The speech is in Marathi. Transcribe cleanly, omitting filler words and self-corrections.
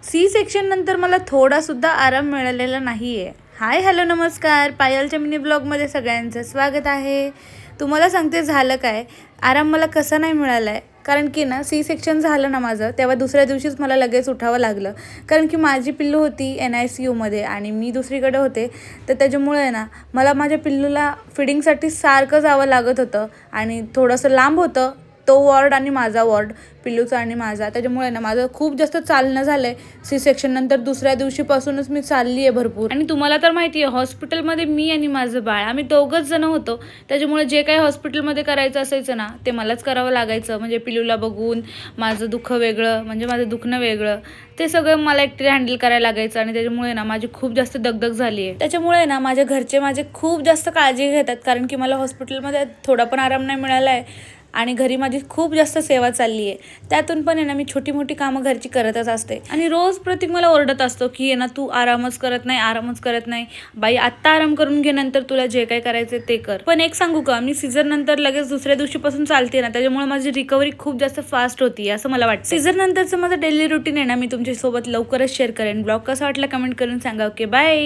सी सेक्शन नंतर मला थोडासुद्धा आराम मिळालेला नाही आहे. हाय हॅलो नमस्कार, पायलच्या मिनी ब्लॉगमध्ये सगळ्यांचं स्वागत आहे. तुम्हाला सांगते झालं काय, आराम मला कसा नाही मिळाला आहे. कारण की ना सी सेक्शन झालं ना माझं, तेव्हा दुसऱ्या दिवशीच मला लगेच उठावं लागलं. कारण की माझी पिल्लू होती NICUमध्ये आणि मी दुसरीकडे होते. तर त्याच्यामुळे ना मला माझ्या पिल्लूला फिडिंगसाठी सारखं जावं लागत होतं आणि थोडंसं लांब होतं तो वॉर्ड आणि माझा वॉर्ड, पिल्लूचा आणि माझा. त्याच्यामुळे ना माझं खूप जास्त चालणं झालं आहे. सी सेक्शन नंतर दुसऱ्या दिवशीपासूनच मी चालली आहे भरपूर. आणि तुम्हाला तर माहिती आहे हॉस्पिटलमध्ये मी आणि माझं बाळ आम्ही दोघंच जण होतो. त्याच्यामुळे जे काही हॉस्पिटलमध्ये करायचं असायचं ना ते मलाच करावं लागायचं. म्हणजे पिल्लूला बघून माझं दुःख वेगळं, म्हणजे माझं दुखणं वेगळं, ते सगळं मला एकटे हँडल करायला लागायचं. आणि त्याच्यामुळे ना माझी खूप जास्त दगदग झाली आहे. त्याच्यामुळे ना माझ्या घरचे माझे खूप जास्त काळजी घेतात. कारण की मला हॉस्पिटलमध्ये थोडा पण आराम नाही मिळाला आहे आणि घरी माझी खूप जास्त सेवा चालली आहे. त्यातून पण आहे ना मी छोटी मोठी कामं घरची करतच असते. आणि रोज प्रत्येक मला ओरडत असतो की आहे ना तू आरामच करत नाही बाई, आत्ता आराम करून घे, नंतर तुला जे काय करायचं ते कर. पण एक सांगू का, मी सीझर नंतर लगेच दुसऱ्या दिवशीपासून चालते ना, त्याच्यामुळे माझी रिकव्हरी खूप जास्त फास्ट होती असं मला वाटतं. सीझर नंतरचं माझं डेली रुटीन आहे ना मी तुमच्यासोबत लवकरच शेअर करेन. ब्लॉग कसा वाटला कमेंट करून सांगा. Okay bye.